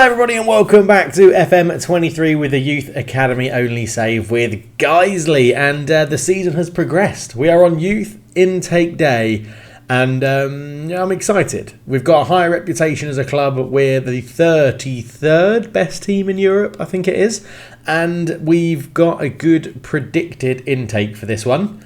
Hello everybody and welcome back to FM23 with the Youth Academy only save with Guiseley, and the season has progressed. We are on Youth Intake Day and I'm excited. We've got a high reputation as a club. We're the 33rd best team in Europe, I think it is, and we've got a good predicted intake for this one.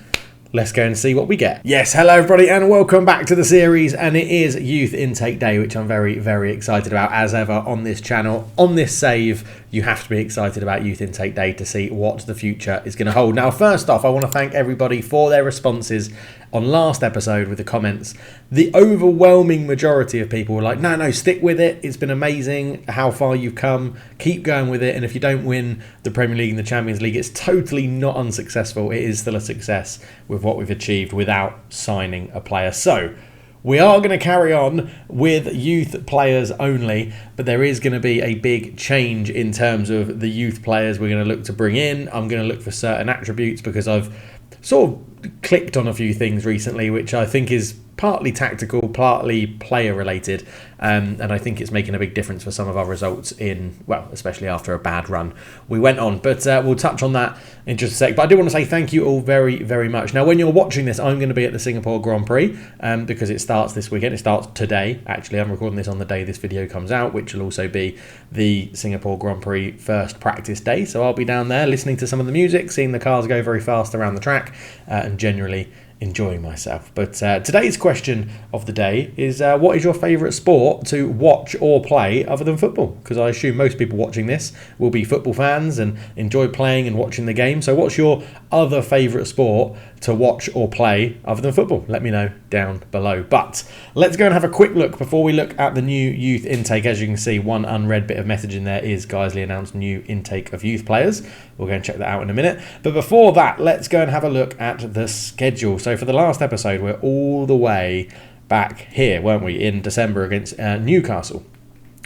Let's go and see what we get. Yes, hello everybody and welcome back to the series, and it is Youth Intake Day, which I'm very, very excited about as ever on this channel. On this save, you have to be excited about Youth Intake Day to see what the future is going to hold. Now, first off, I want to thank everybody for their responses on last episode with the comments. The overwhelming majority of people were like, no, stick with it. It's been amazing how far you've come. Keep going with it. And if you don't win the Premier League and the Champions League, it's totally not unsuccessful. It is still a success with what we've achieved without signing a player. So we are going to carry on with youth players only, but there is going to be a big change in terms of the youth players we're going to look to bring in. I'm going to look for certain attributes because I've sort of clicked on a few things recently, which I think is partly tactical, partly player related, and I think it's making a big difference for some of our results especially after a bad run we went on. But we'll touch on that in just a sec. But I do want to say thank you all very, very much. Now, when you're watching this, I'm going to be at the Singapore Grand Prix because it starts this weekend. It starts today, actually. I'm recording this on the day this video comes out, which will also be the Singapore Grand Prix first practice day. So I'll be down there listening to some of the music, seeing the cars go very fast around the track, and generally enjoying myself. But today's question of the day is what is your favourite sport to watch or play other than football? Because I assume most people watching this will be football fans and enjoy playing and watching the game. So what's your other favourite sport to watch or play other than football? Let me know down below. But let's go and have a quick look before we look at the new youth intake. As you can see, one unread bit of message in there is Guiseley announced new intake of youth players. We'll go and check that out in a minute. But before that, let's go and have a look at the schedule. So for the last episode, we're all the way back here, weren't we, in December against Newcastle,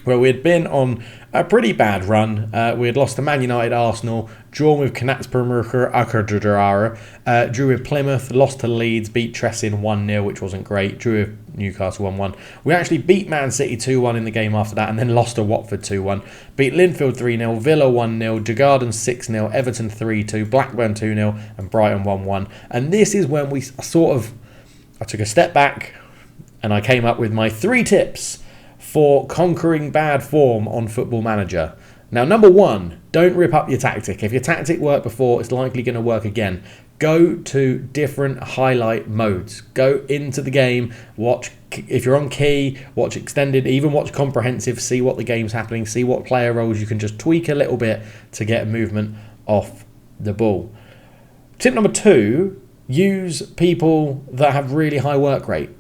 where we had been on a pretty bad run. We had lost to Man United, Arsenal, drawn with Knatspermurker, Akerdara, drew with Plymouth, lost to Leeds, beat Tressin 1-0, which wasn't great, drew with Newcastle 1-1. We actually beat Man City 2-1 in the game after that, and then lost to Watford 2-1. Beat Linfield 3-0, Villa 1-0, Djurgården 6-0, Everton 3-2, Blackburn 2-0, and Brighton 1-1. And this is when I took a step back, and I came up with my 3 tips for conquering bad form on Football Manager. Now, number 1, don't rip up your tactic. If your tactic worked before, it's likely going to work again. Go to different highlight modes. Go into the game, watch, if you're on key, watch extended, even watch comprehensive, see what the game's happening, see what player roles you can just tweak a little bit to get movement off the ball. Tip number 2, use people that have really high work rate.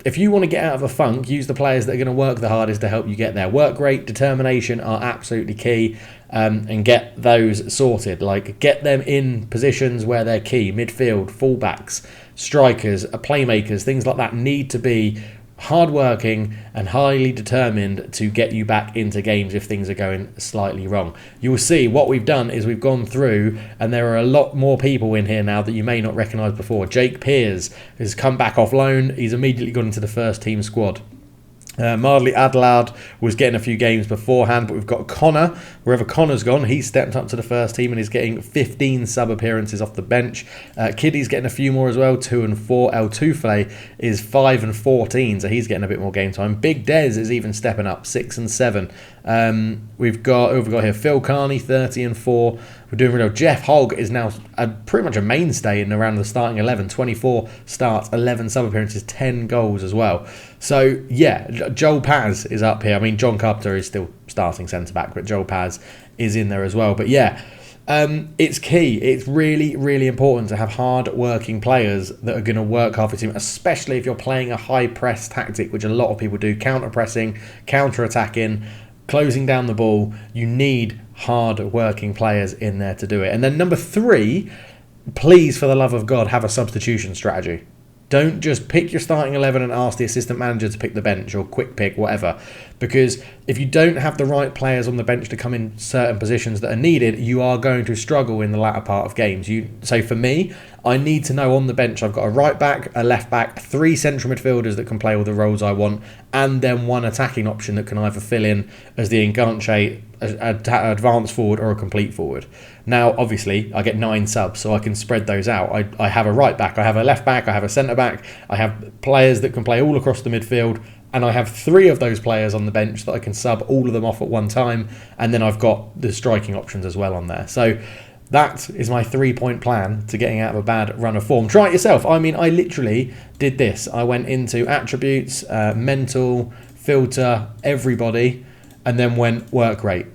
If you want to get out of a funk, use the players that are going to work the hardest to help you get there. Work rate, determination are absolutely key, and get those sorted. Like, get them in positions where they're key. Midfield, fullbacks, strikers, playmakers, things like that need to be hardworking and highly determined to get you back into games if things are going slightly wrong. You will see what we've done is we've gone through, and there are a lot more people in here now that you may not recognise before. Jake Pears has come back off loan. He's immediately gone into the first team squad. Mardley Adlard was getting a few games beforehand, but we've got Connor. Wherever Connor's gone, he's stepped up to the first team and is getting 15 sub appearances off the bench. Kiddy's getting a few more as well, 2 and 4. El Tufle is 5 and 14, so he's getting a bit more game time. Big Dez is even stepping up, 6 and 7. We've got here Phil Carney, 30 and 4. We're doing really well. Jeff Hogg is now pretty much a mainstay in around the starting 11. 24 starts, 11 sub appearances, 10 goals as well. So yeah, Joel Paz is up here. I mean, John Carpenter is still starting centre back, but Joel Paz is in there as well. But yeah, it's key. It's really, really important to have hard-working players that are going to work hard for your team, especially if you're playing a high-press tactic, which a lot of people do. Counter-pressing, counter-attacking, closing down the ball. You need hard-working players in there to do it. And then number 3, please, for the love of God, have a substitution strategy. Don't just pick your starting 11 and ask the assistant manager to pick the bench or quick pick, whatever. because if you don't have the right players on the bench to come in certain positions that are needed, you are going to struggle in the latter part of games. So for me, I need to know on the bench I've got a right back, a left back, 3 central midfielders that can play all the roles I want, and then 1 attacking option that can either fill in as the enganche, advanced forward, or a complete forward. Now, obviously, I get 9 subs, so I can spread those out. I have a right back, I have a left back, I have a centre back, I have players that can play all across the midfield, and I have 3 of those players on the bench that I can sub all of them off at one time, and then I've got the striking options as well on there. So that is my 3-point plan to getting out of a bad run of form. Try it yourself. I mean, I literally did this. I went into attributes, mental, filter, everybody, and then went work rate.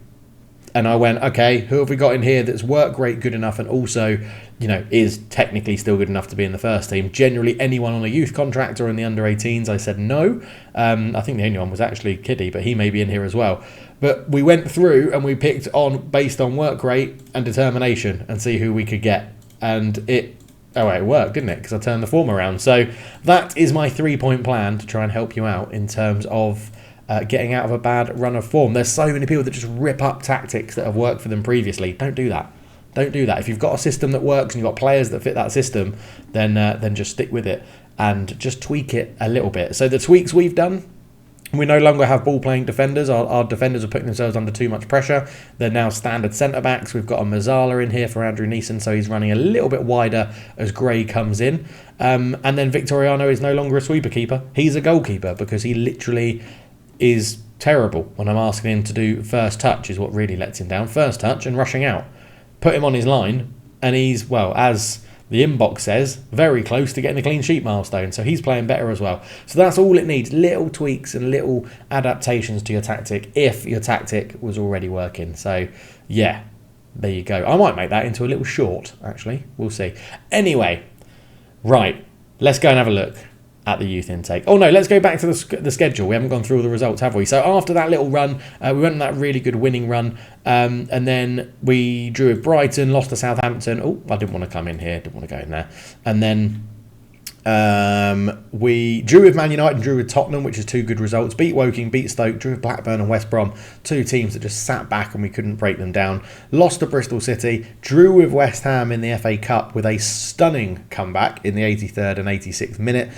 And I went, okay, who have we got in here that's work rate good enough and also, is technically still good enough to be in the first team? Generally, anyone on a youth contract or in the under-18s, I said no. I think the only one was actually Kiddy, but he may be in here as well. But we went through and we picked on based on work rate and determination and see who we could get. And it worked, didn't it? Because I turned the form around. So that is my 3-point plan to try and help you out in terms of getting out of a bad run of form. There's so many people that just rip up tactics that have worked for them previously. Don't do that. Don't do that. If you've got a system that works and you've got players that fit that system, then just stick with it and just tweak it a little bit. So the tweaks we've done, we no longer have ball-playing defenders. Our defenders are putting themselves under too much pressure. They're now standard centre-backs. We've got a Mazzala in here for Andrew Neeson, so he's running a little bit wider as Gray comes in. And then Victoriano is no longer a sweeper keeper. He's a goalkeeper because he literally is terrible when I'm asking him to do first touch, is what really lets him down. First touch and rushing out. Put him on his line, and he's, well, as the inbox says, very close to getting the clean sheet milestone. So he's playing better as well. So that's all it needs. Little tweaks and little adaptations to your tactic if your tactic was already working. So, yeah, there you go. I might make that into a little short, actually. We'll see. Anyway, right, let's go and have a look at the youth intake. Oh no, let's go back to the schedule. We haven't gone through all the results, have we? So after that little run, we went on that really good winning run, and then we drew with Brighton, lost to Southampton. Oh, I didn't want to come in here, didn't want to go in there. And then we drew with Man United and drew with Tottenham, which is 2 good results. Beat Woking, beat Stoke, drew with Blackburn and West Brom, 2 teams that just sat back and we couldn't break them down. Lost to Bristol City, drew with West Ham in the FA Cup with a stunning comeback in the 83rd and 86th minute.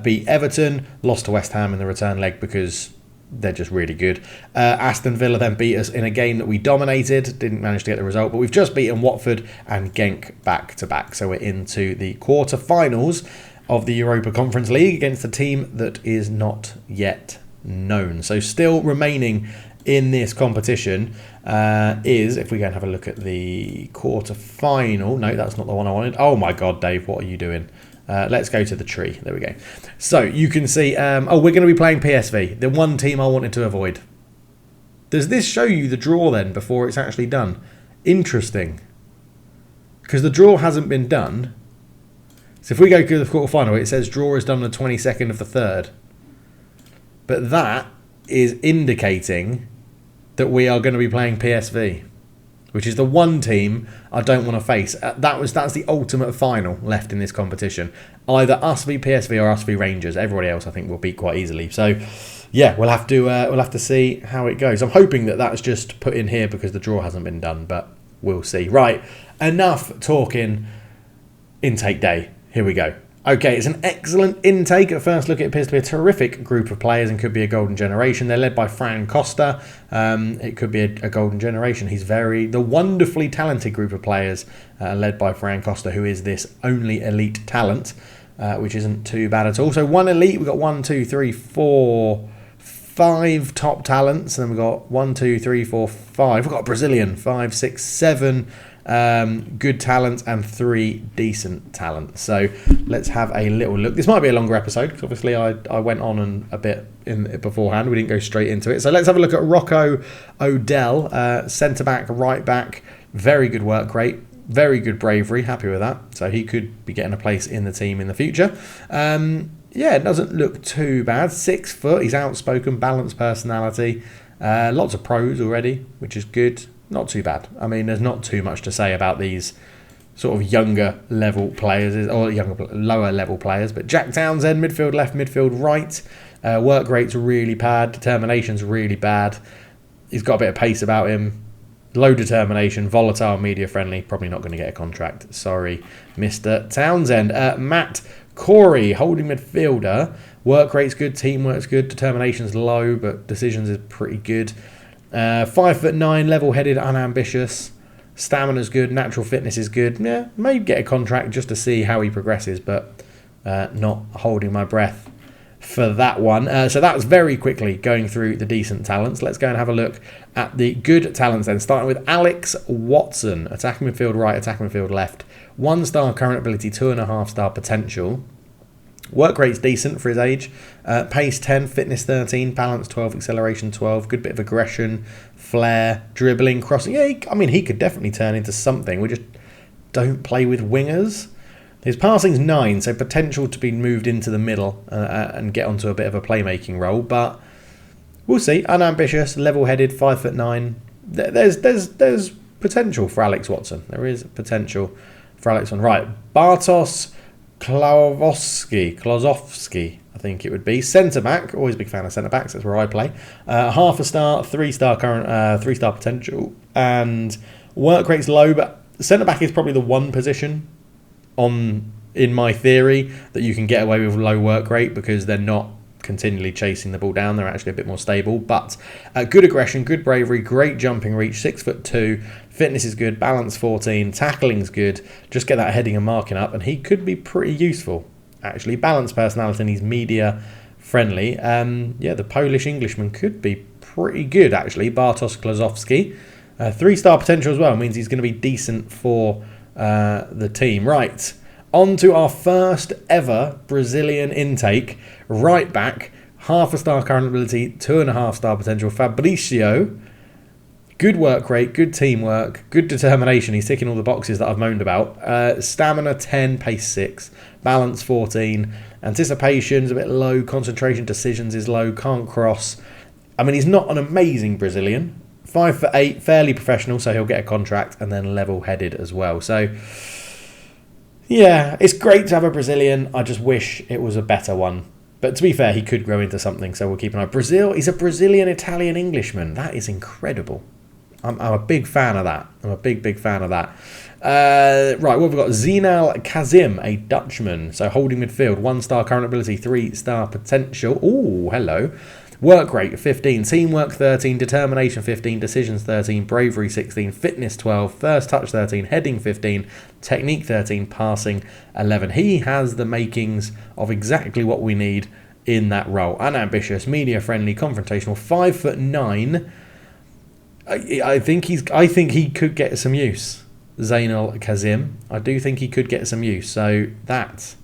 Beat Everton, lost to West Ham in the return leg because they're just really good. Aston Villa then beat us in a game that we dominated, didn't manage to get the result, but we've just beaten Watford and Genk back to back. So we're into the quarter-finals of the Europa Conference League against a team that is not yet known. So still remaining in this competition is, if we go and have a look at the quarter-final, no, that's not the one I wanted. Oh my God, Dave, what are you doing? Let's go to the tree. There we go. So you can see, we're going to be playing PSV, the one team I wanted to avoid. Does this show you the draw then before it's actually done? Interesting. Because the draw hasn't been done. So if we go to the quarterfinal, it says draw is done on the 22nd of the 3rd. But that is indicating that we are going to be playing PSV, which is the one team I don't want to face. That's the ultimate final left in this competition. Either us v PSV or us v Rangers. Everybody else I think will beat quite easily. So yeah, we'll have to see how it goes. I'm hoping that that's just put in here because the draw hasn't been done, but we'll see. Right, enough talking intake day. Here we go. Okay, it's an excellent intake. At first look, it appears to be a terrific group of players and could be a golden generation. They're led by Fran Costa. It could be a golden generation. He's the wonderfully talented group of players led by Fran Costa, who is this only elite talent, which isn't too bad at all. So 1 elite, we've got 1, 2, 3, 4, 5 top talents. And then we've got 1, 2, 3, 4, 5. We've got a Brazilian, 5, 6, 7 good talent and 3 decent talents. So let's have a little look. This might be a longer episode because obviously I went on and a bit in it beforehand. We didn't go straight into it. So let's have a look at Rocco Odell, centre back, right back. Very good work rate, very good bravery. Happy with that. So he could be getting a place in the team in the future. Yeah, it doesn't look too bad. 6 foot. He's outspoken, balanced personality. Lots of pros already, which is good. Not too bad. I mean, there's not too much to say about these sort of younger level players or lower level players. But Jack Townsend, midfield left, midfield right. Work rate's really bad. Determination's really bad. He's got a bit of pace about him. Low determination, volatile, media friendly. Probably not going to get a contract. Sorry, Mr. Townsend. Matt Corey, holding midfielder. Work rate's good, teamwork's good, determination's low, but decisions is pretty good. 5'9", level-headed, unambitious. Stamina's good, natural fitness is good. Yeah, may get a contract just to see how he progresses, but not holding my breath for that one. So that's very quickly going through the decent talents. Let's go and have a look at the good talents then, starting with Alex Watson. Attacking midfield right, attacking midfield left. 1-star current ability, 2.5-star potential. Work rate's decent for his age. Pace 10, fitness 13, balance 12, acceleration 12. Good bit of aggression, flair, dribbling, crossing. Yeah, he could definitely turn into something. We just don't play with wingers. His passing's 9, so potential to be moved into the middle and get onto a bit of a playmaking role. But we'll see. Unambitious, level-headed, 5'9". There's potential for Alex Watson. There is potential for Alex Watson. Right, Bartosz Klozowski, I think it would be. Centre-back, always a big fan of centre-backs, that's where I play. Half a star, 3-star current, 3-star potential. And work rate's low, but centre-back is probably the one position in my theory that you can get away with low work rate because they're not continually chasing the ball down. They're actually a bit more stable, but good aggression, good bravery, great jumping reach, 6'2", fitness is good, balance 14, tackling's good. Just get that heading and marking up and he could be pretty useful actually. Balanced personality and he's media friendly. The Polish Englishman could be pretty good actually. Bartosz Klozowski, 3-star potential as well, means he's going to be decent for the team. Right, on to our first ever Brazilian intake. Right back, half a star current ability, 2.5-star potential. Fabricio, good work rate, good teamwork, good determination. He's ticking all the boxes that I've moaned about. Stamina 10, pace 6, balance 14. Anticipation's a bit low, concentration, decisions is low, can't cross. I mean, he's not an amazing Brazilian. 5'8", fairly professional, so he'll get a contract, and then level-headed as well. So, yeah, it's great to have a Brazilian. I just wish it was a better one. But to be fair, he could grow into something, so we'll keep an eye. Brazil, he's a Brazilian Italian Englishman. That is incredible. I'm a big fan of that. I'm a big fan of that. Right, what have we got? Zinal Kazim, a Dutchman. So holding midfield, 1-star current ability, 3-star potential. Ooh, hello. Work rate 15, teamwork 13, determination 15, decisions 13, bravery 16, fitness 12, first touch 13, heading 15, technique 13, passing 11. He has the makings of exactly what we need in that role. Unambitious, media friendly, confrontational, 5'9". I think he could get some use. Zainal Kazim. I do think he could get some use. So that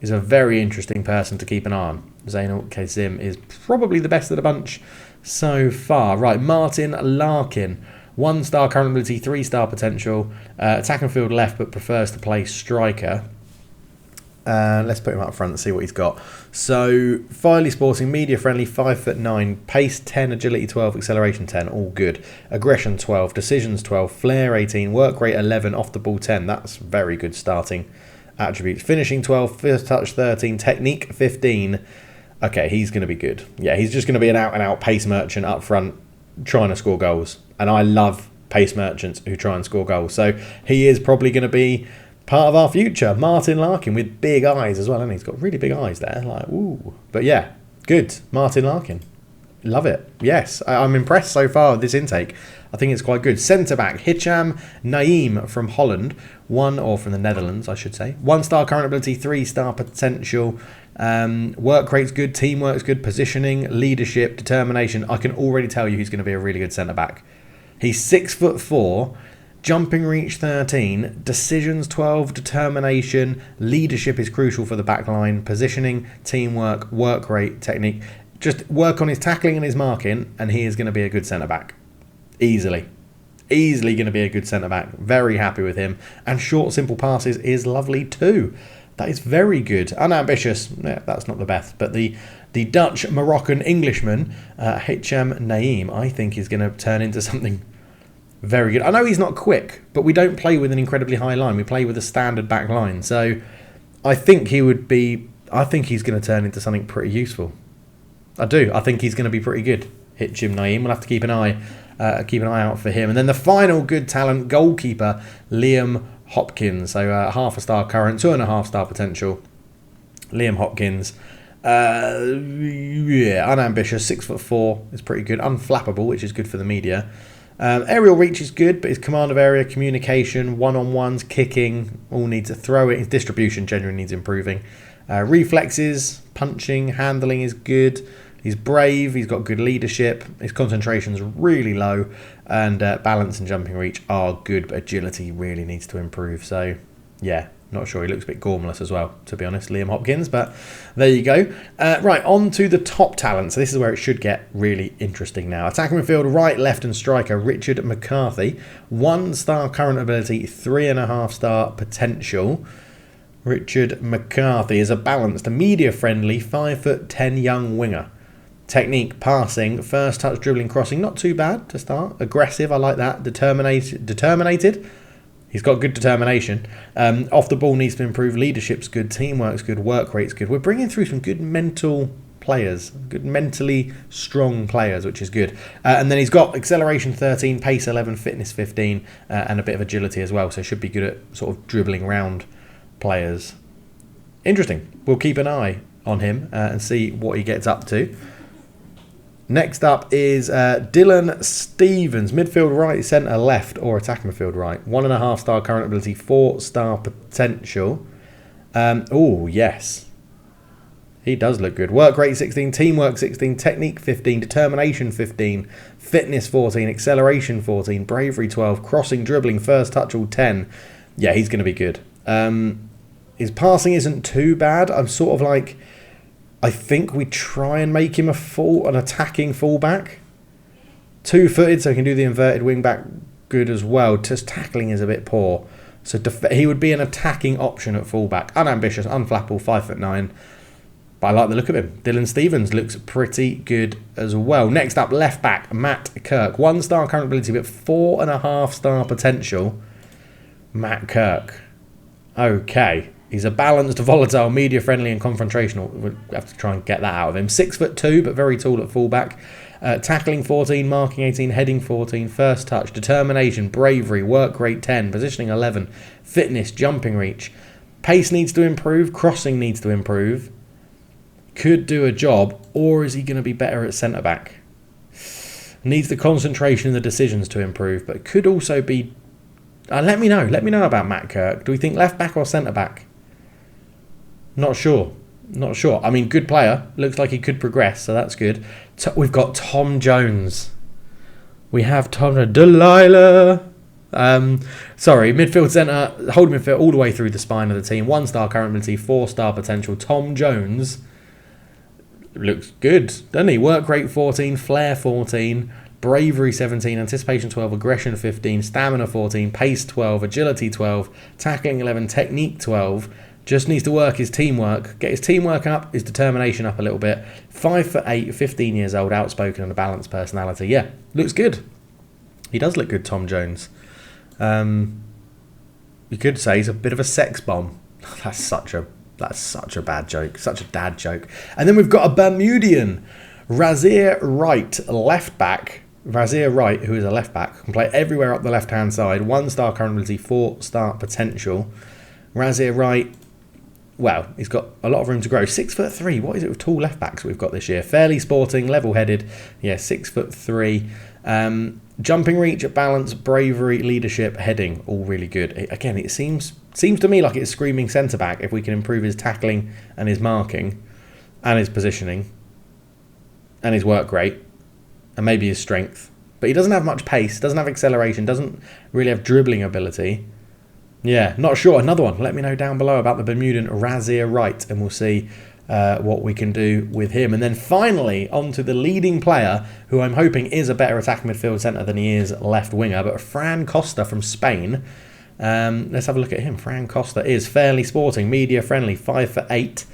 is a very interesting person to keep an eye on. Zainal Kazim is probably the best of the bunch so far. Right, Martin Larkin. 1-star current ability, 3-star potential. Attack and field left, but prefers to play striker. Let's put him up front and see what he's got. So, Filey Sporting, media friendly, 5'9", pace 10, agility 12, acceleration 10, all good. Aggression 12, decisions 12, flair 18, work rate 11, off the ball 10. That's very good starting attributes. Finishing 12, first touch 13, technique 15. Okay, he's going to be good. Yeah, he's just going to be an out-and-out pace merchant up front trying to score goals. And I love pace merchants who try and score goals. So he is probably going to be part of our future. Martin Larkin with big eyes as well. And he's got really big eyes there. Like, ooh. But yeah, good. Martin Larkin. Love it. Yes, I'm impressed so far with this intake. I think it's quite good. Centre-back, Hicham Naeem from Holland. Or from the Netherlands, I should say. 1-star current ability, 3-star potential. Work rate's good, teamwork's good, positioning, leadership, determination. I can already tell you he's going to be a really good centre-back. He's 6'4", jumping reach 13, decisions 12, determination, leadership is crucial for the back line, positioning, teamwork, work rate, technique. Just work on his tackling and his marking, and he is going to be a good centre-back. Easily going to be a good centre-back. Very happy with him. And short, simple passes is lovely too. That is very good. Unambitious, yeah, that's not the best. But the Dutch Moroccan Englishman, Hicham Naeem, I think is going to turn into something very good. I know he's not quick, but we don't play with an incredibly high line. We play with a standard back line. So I think he's going to turn into something pretty useful. I do. I think he's going to be pretty good. Hitchim Naeem. We'll have to keep an eye out for him. And then the final good talent, goalkeeper Liam Hopkins. So half a star current, 2.5 star potential. Liam Hopkins. Unambitious, 6'4" is pretty good. Unflappable, which is good for the media. Aerial reach is good, but his command of area, communication, one-on-ones, kicking, all needs to throw it. His distribution genuinely needs improving. Reflexes, punching, handling is good. He's brave, he's got good leadership, his concentration's really low, and balance and jumping reach are good, but agility really needs to improve. So, yeah, not sure. He looks a bit gormless as well, to be honest, Liam Hopkins, but there you go. Right, on to the top talent. So this is where it should get really interesting now. Attacking midfield, right, left and striker, Richard McCarthy. 1-star current ability, 3.5-star potential. Richard McCarthy is a balanced, media-friendly, 5'10" young winger. Technique, passing, first touch, dribbling, crossing, not too bad to start. Aggressive, I like that. Determinated. He's got good determination. Off the ball needs to improve. Leadership's good. Teamwork's good. Work rate's good. We're bringing through some good mental players. Good mentally strong players, which is good. And then he's got acceleration 13, pace 11, fitness 15, and a bit of agility as well. So should be good at sort of dribbling around players. Interesting. We'll keep an eye on him and see what he gets up to. Next up is Dylan Stevens, midfield right, centre left, or attack midfield right. 1.5-star current ability, 4-star potential. Oh, yes. He does look good. Work rate 16, teamwork 16, technique 15, determination 15, fitness 14, acceleration 14, bravery 12, crossing, dribbling, first touch all 10. Yeah, he's going to be good. His passing isn't too bad. I'm sort of like, I think we try and make him an attacking fullback. 2-footed, so he can do the inverted wing back good as well. Just tackling is a bit poor. So he would be an attacking option at fullback. Unambitious, unflappable, 5'9". But I like the look of him. Dylan Stevens looks pretty good as well. Next up, left back, Matt Kirk. 1-star current ability, but 4.5-star potential. Matt Kirk. Okay. He's a balanced, volatile, media-friendly and confrontational. We'll have to try and get that out of him. 6'2", but very tall at fullback. Tackling 14, marking 18, heading 14, first touch, determination, bravery, work rate 10, positioning 11, fitness, jumping reach. Pace needs to improve, crossing needs to improve. Could do a job, or is he going to be better at centre-back? Needs the concentration and the decisions to improve, but could also be... let me know about Matt Kirk. Do we think left-back or centre-back? Not sure. I mean, good player. Looks like he could progress, so that's good. We've got Tom Jones. We have Tom Delilah. Midfield centre, holding midfield all the way through the spine of the team. 1-star current ability, 4-star potential. Tom Jones looks good, doesn't he? Work rate 14, flair 14, bravery 17, anticipation 12, aggression 15, stamina 14, pace 12, agility 12, tackling 11, technique 12. Just needs to work his teamwork, get his teamwork up, his determination up a little bit. 5'8", 15 years old, outspoken and a balanced personality. Yeah, looks good. He does look good, Tom Jones. You could say he's a bit of a sex bomb. That's such a bad joke, such a dad joke. And then we've got a Bermudian, Razir Wright, left back. Razir Wright, who is a left back, can play everywhere up the left-hand side. 1-star current ability, 4-star potential. Razir Wright, well, he's got a lot of room to grow. 6'3". What is it with tall left backs we've got this year? Fairly sporting, level-headed. Yeah, 6'3". Jumping reach, balance, bravery, leadership, heading, all really good. Again, it seems to me like it's screaming centre back if we can improve his tackling and his marking, and his positioning, and his work rate, and maybe his strength. But he doesn't have much pace, doesn't have acceleration, doesn't really have dribbling ability. Yeah, not sure. Another one. Let me know down below about the Bermudan Razir Wright, and we'll see what we can do with him. And then finally, on to the leading player, who I'm hoping is a better attacking midfield centre than he is left winger, but Fran Costa from Spain. Let's have a look at him. Fran Costa is fairly sporting, media friendly, 5'8",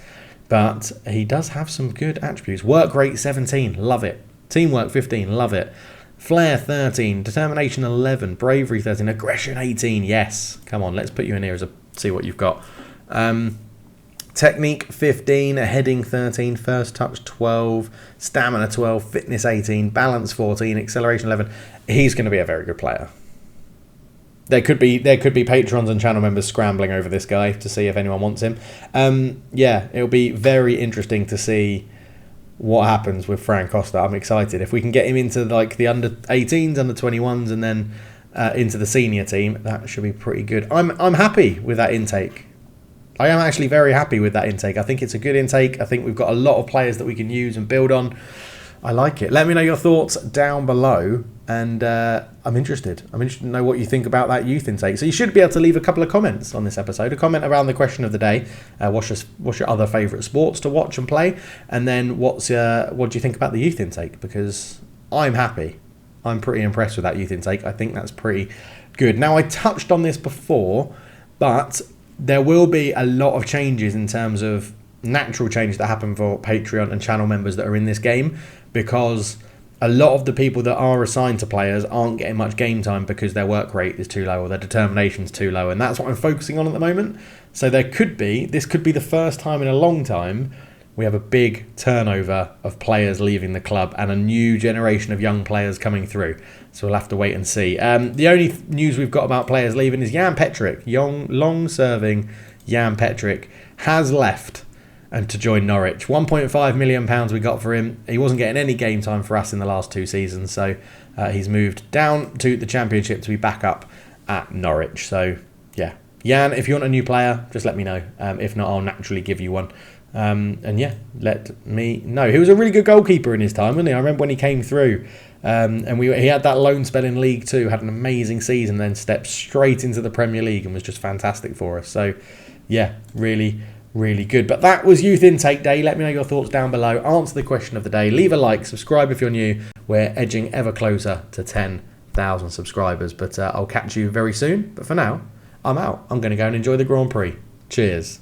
but he does have some good attributes. Work rate 17, love it. Teamwork 15, love it. Flair 13, determination 11, bravery 13, aggression 18. Yes, come on, let's put you in here see what you've got. Technique 15, heading 13, first touch 12, stamina 12, fitness 18, balance 14, acceleration 11. He's going to be a very good player. There could be patrons and channel members scrambling over this guy to see if anyone wants him. It'll be very interesting to see what happens with Fran Costa. I'm excited. If we can get him into like the under 18s, under 21s, and then into the senior team, that should be pretty good. I'm happy with that intake. I am actually very happy with that intake. I think it's a good intake. I think we've got a lot of players that we can use and build on. I like it. Let me know your thoughts down below, and I'm interested. I'm interested to know what you think about that youth intake. So you should be able to leave a couple of comments on this episode. A comment around the question of the day. What's your other favourite sports to watch and play? And then what do you think about the youth intake? Because I'm happy. I'm pretty impressed with that youth intake. I think that's pretty good. Now, I touched on this before, but there will be a lot of changes in terms of natural changes that happen for Patreon and channel members that are in this game, because a lot of the people that are assigned to players aren't getting much game time because their work rate is too low or their determination's too low, and that's what I'm focusing on at the moment. So this could be the first time in a long time we have a big turnover of players leaving the club and a new generation of young players coming through. So we'll have to wait and see. The only news we've got about players leaving is Jan Petric. Young, long-serving Jan Petric has left and to join Norwich. £1.5 million we got for him. He wasn't getting any game time for us in the last 2 seasons, so he's moved down to the Championship to be back up at Norwich. So, yeah. Jan, if you want a new player, just let me know. If not, I'll naturally give you one. Let me know. He was a really good goalkeeper in his time, wasn't he? I remember when he came through, and he had that loan spell in League 2, had an amazing season, then stepped straight into the Premier League and was just fantastic for us. So, yeah, really, really good. But that was Youth Intake Day. Let me know your thoughts down below. Answer the question of the day. Leave a like. Subscribe if you're new. We're edging ever closer to 10,000 subscribers. But I'll catch you very soon. But for now, I'm out. I'm going to go and enjoy the Grand Prix. Cheers.